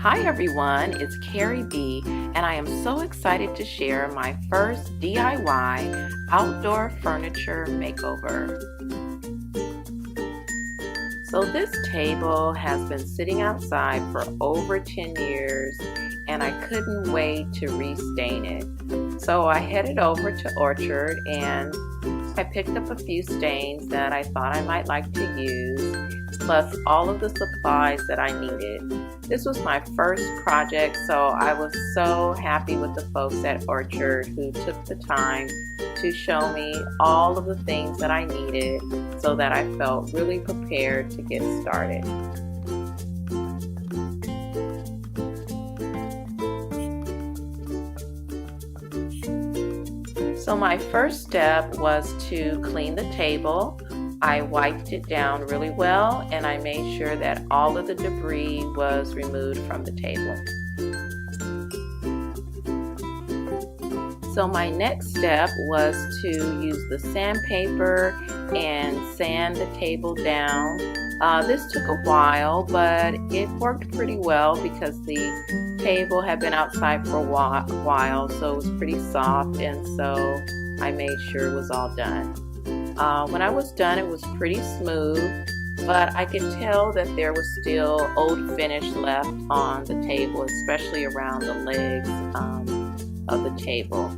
Hi everyone, it's Carrie B, and I am so excited to share my first DIY outdoor furniture makeover. So this table has been sitting outside for over 10 years and I couldn't wait to restain it. So I headed over to Orchard and I picked up a few stains that I thought I might like to use, plus all of the supplies that I needed. This was my first project, so I was so happy with the folks at Orchard who took the time to show me all of the things that I needed so that I felt really prepared to get started. So my first step was to clean the table. I wiped it down really well and I made sure that all of the debris was removed from the table. So my next step was to use the sandpaper and sand the table down. This took a while, but it worked pretty well because the table had been outside for a while, so it was pretty soft, and so I made sure it was all done. When I was done, it was pretty smooth, but I could tell that there was still old finish left on the table, especially around the legs of the table.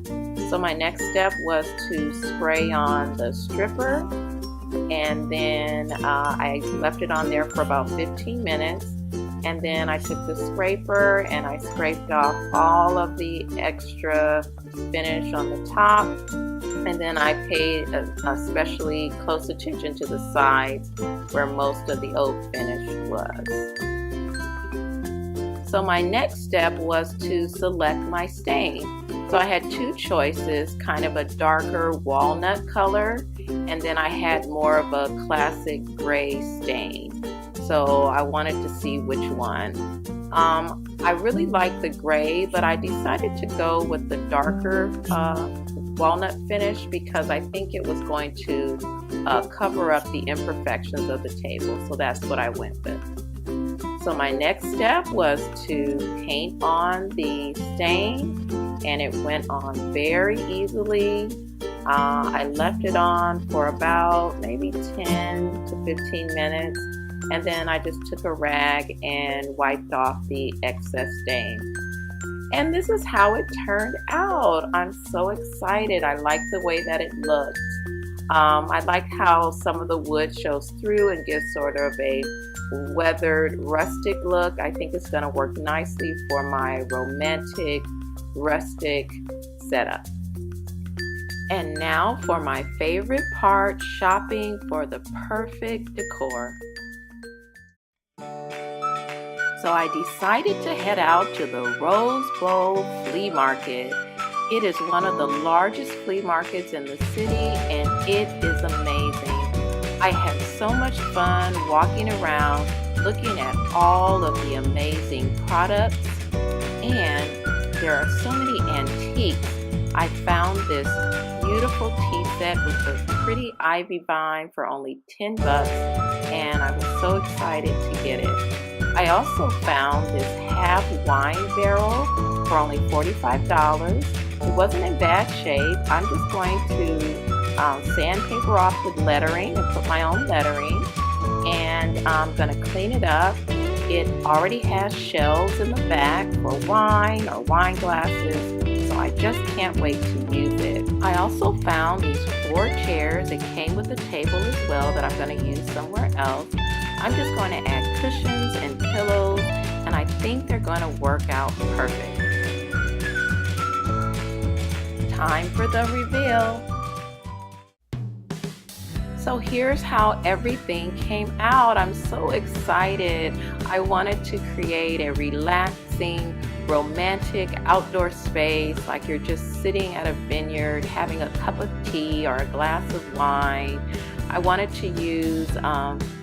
So my next step was to spray on the stripper, and then I left it on there for about 15 minutes, and then I took the scraper and I scraped off all of the extra finish on the top, and then I paid especially close attention to the sides where most of the old finish was. So my next step was to select my stain. So I had two choices, kind of a darker walnut color, and then I had more of a classic gray stain. So I wanted to see which one. I really liked the gray, but I decided to go with the darker walnut finish because I think it was going to cover up the imperfections of the table. So that's what I went with. So my next step was to paint on the stain, and it went on very easily. I left it on for about maybe 10 to 15 minutes, and then I just took a rag and wiped off the excess stain. And this is how it turned out. I'm so excited. I like the way that it looked. I like how some of the wood shows through and gives sort of a weathered, rustic look. I think it's going to work nicely for my romantic, rustic setup. And now for my favorite part, shopping for the perfect decor. So I decided to head out to the Rose Bowl Flea Market. It is one of the largest flea markets in the city, and it is amazing. I had so much fun walking around, looking at all of the amazing products, and there are so many antiques. I found this beautiful tea set with a pretty ivy vine for only $10, and I was so excited to get it. I also found this half wine barrel for only $45. It wasn't in bad shape. I'm just going to sandpaper off the lettering and put my own lettering, and I'm going to clean it up. It already has shelves in the back for wine or wine glasses, so I just can't wait to use it. I also found these 4 chairs. It came with a table as well that I'm going to use somewhere else. I'm just going to add cushions and pillows, and I think they're going to work out perfect. Time for the reveal. So here's how everything came out. I'm so excited. I wanted to create a relaxing, romantic outdoor space, like you're just sitting at a vineyard having a cup of tea or a glass of wine. I wanted to use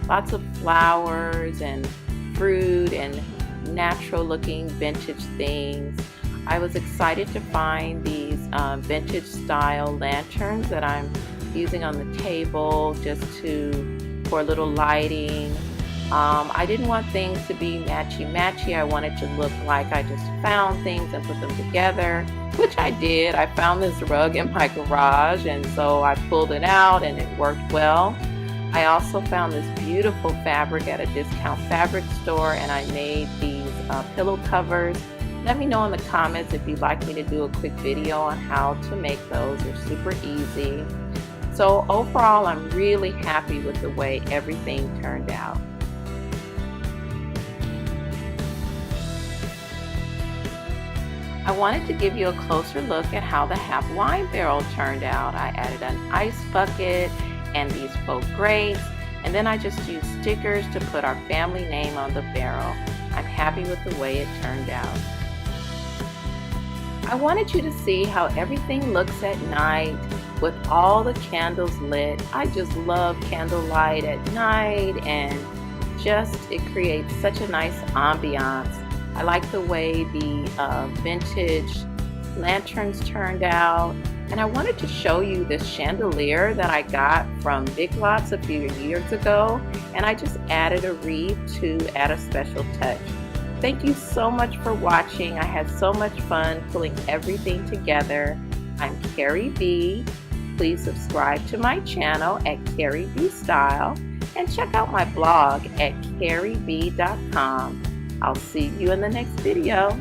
lots of flowers and fruit and natural looking vintage things. I was excited to find these vintage style lanterns that I'm using on the table just for a little lighting. I didn't want things to be matchy-matchy. I wanted to look like I just found things and put them together, which I did. I found this rug in my garage, and so I pulled it out and it worked well. I also found this beautiful fabric at a discount fabric store, and I made these pillow covers. Let me know in the comments if you'd like me to do a quick video on how to make those. They're super easy. So overall, I'm really happy with the way everything turned out. I wanted to give you a closer look at how the half wine barrel turned out. I added an ice bucket and these faux grates, and then I just used stickers to put our family name on the barrel. I'm happy with the way it turned out. I wanted you to see how everything looks at night with all the candles lit. I just love candlelight at night, and it creates such a nice ambiance. I like the way the vintage lanterns turned out. And I wanted to show you this chandelier that I got from Big Lots a few years ago, and I just added a wreath to add a special touch. Thank you so much for watching. I had so much fun pulling everything together. I'm Carrie B. Please subscribe to my channel at Carrie B Style and check out my blog at carrieb.com. I'll see you in the next video.